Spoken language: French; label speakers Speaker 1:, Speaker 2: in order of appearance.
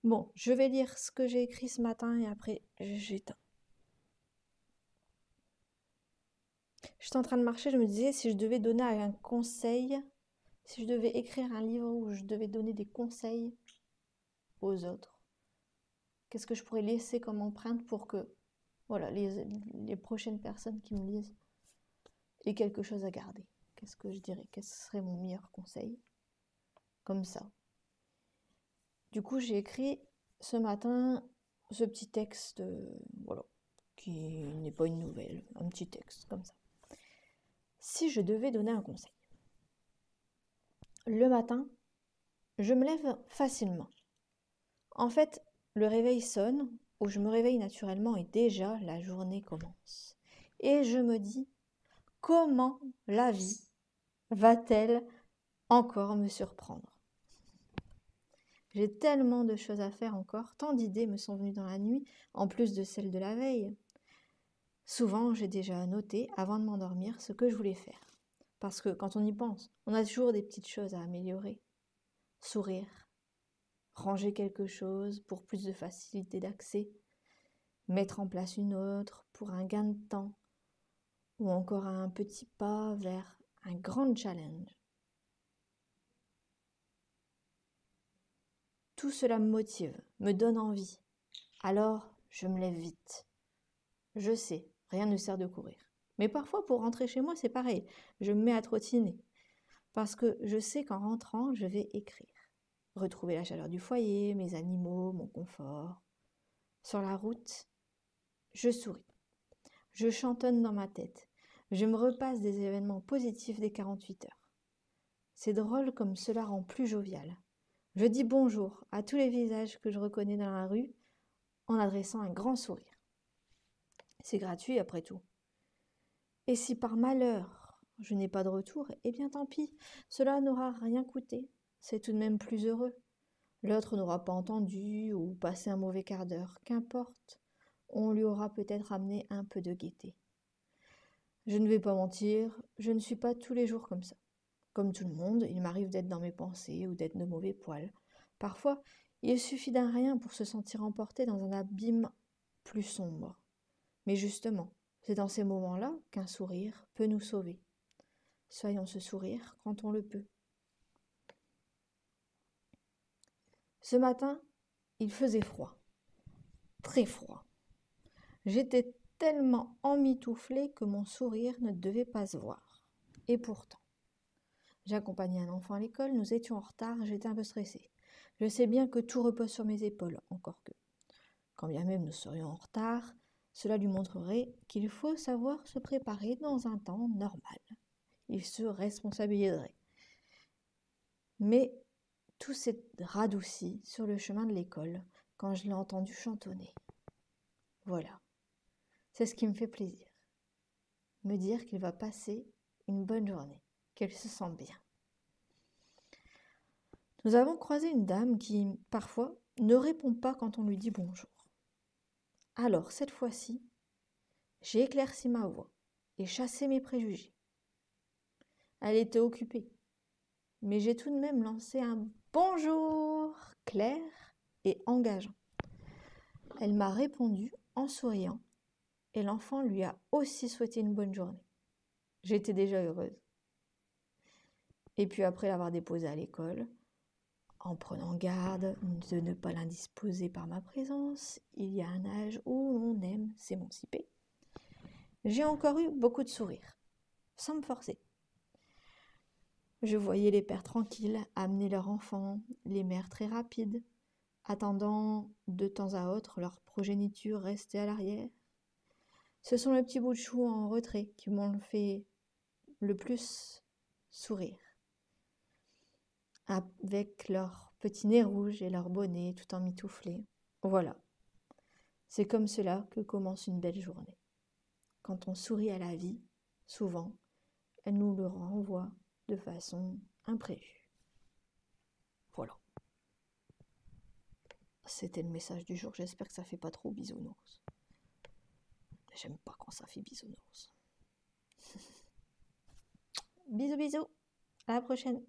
Speaker 1: Bon, je vais lire ce que j'ai écrit ce matin et après j'éteins. J'étais en train de marcher, je me disais si je devais donner un conseil, si je devais écrire un livre où je devais donner des conseils aux autres, qu'est-ce que je pourrais laisser comme empreinte pour que, voilà, les prochaines personnes qui me lisent aient quelque chose à garder? Qu'est-ce que je dirais? Quel serait mon meilleur conseil? Comme ça. Du coup, j'ai écrit ce matin ce petit texte, voilà, qui n'est pas une nouvelle, un petit texte comme ça. Si je devais donner un conseil, le matin, je me lève facilement. En fait, le réveil sonne, ou je me réveille naturellement et déjà la journée commence. Et je me dis, comment la vie va-t-elle encore me surprendre? J'ai tellement de choses à faire encore, tant d'idées me sont venues dans la nuit, en plus de celles de la veille. Souvent, j'ai déjà noté, avant de m'endormir, ce que je voulais faire. Parce que quand on y pense, on a toujours des petites choses à améliorer. Sourire, ranger quelque chose pour plus de facilité d'accès, mettre en place une autre pour un gain de temps, ou encore un petit pas vers un grand challenge. Tout cela me motive, me donne envie. Alors, je me lève vite. Je sais, rien ne sert de courir. Mais parfois, pour rentrer chez moi, c'est pareil. Je me mets à trottiner. Parce que je sais qu'en rentrant, je vais écrire. Retrouver la chaleur du foyer, mes animaux, mon confort. Sur la route, je souris. Je chantonne dans ma tête. Je me repasse des événements positifs des 48 heures. C'est drôle comme cela rend plus jovial. Je dis bonjour à tous les visages que je reconnais dans la rue en adressant un grand sourire. C'est gratuit après tout. Et si par malheur je n'ai pas de retour, eh bien tant pis, cela n'aura rien coûté. C'est tout de même plus heureux. L'autre n'aura pas entendu ou passé un mauvais quart d'heure. Qu'importe, on lui aura peut-être amené un peu de gaieté. Je ne vais pas mentir, je ne suis pas tous les jours comme ça. Comme tout le monde, il m'arrive d'être dans mes pensées ou d'être de mauvais poil. Parfois, il suffit d'un rien pour se sentir emporté dans un abîme plus sombre. Mais justement, c'est dans ces moments-là qu'un sourire peut nous sauver. Soyons ce sourire quand on le peut. Ce matin, il faisait froid. Très froid. J'étais tellement emmitouflée que mon sourire ne devait pas se voir. Et pourtant, j'accompagnais un enfant à l'école, nous étions en retard, j'étais un peu stressée. Je sais bien que tout repose sur mes épaules, encore que. Quand bien même nous serions en retard, cela lui montrerait qu'il faut savoir se préparer dans un temps normal. Il se responsabiliserait. Mais tout s'est radouci sur le chemin de l'école quand je l'ai entendu chantonner. Voilà, c'est ce qui me fait plaisir. Me dire qu'il va passer une bonne journée, qu'elle se sent bien. Nous avons croisé une dame qui, parfois, ne répond pas quand on lui dit bonjour. Alors, cette fois-ci, j'ai éclairci ma voix et chassé mes préjugés. Elle était occupée, mais j'ai tout de même lancé un bonjour clair et engageant. Elle m'a répondu en souriant et l'enfant lui a aussi souhaité une bonne journée. J'étais déjà heureuse. Et puis après l'avoir déposée à l'école, en prenant garde de ne pas l'indisposer par ma présence, il y a un âge où l'on aime s'émanciper. J'ai encore eu beaucoup de sourires, sans me forcer. Je voyais les pères tranquilles amener leurs enfants, les mères très rapides, attendant de temps à autre leur progéniture restée à l'arrière. Ce sont les petits bouts de chou en retrait qui m'ont fait le plus sourire, avec leur petit nez rouge et leur bonnet tout emmitouflé. Voilà, c'est comme cela que commence une belle journée. Quand on sourit à la vie, souvent, elle nous le renvoie de façon imprévue. Voilà. C'était le message du jour, j'espère que ça fait pas trop bisounours. J'aime pas quand ça fait bisounours. Bisous bisous, à la prochaine.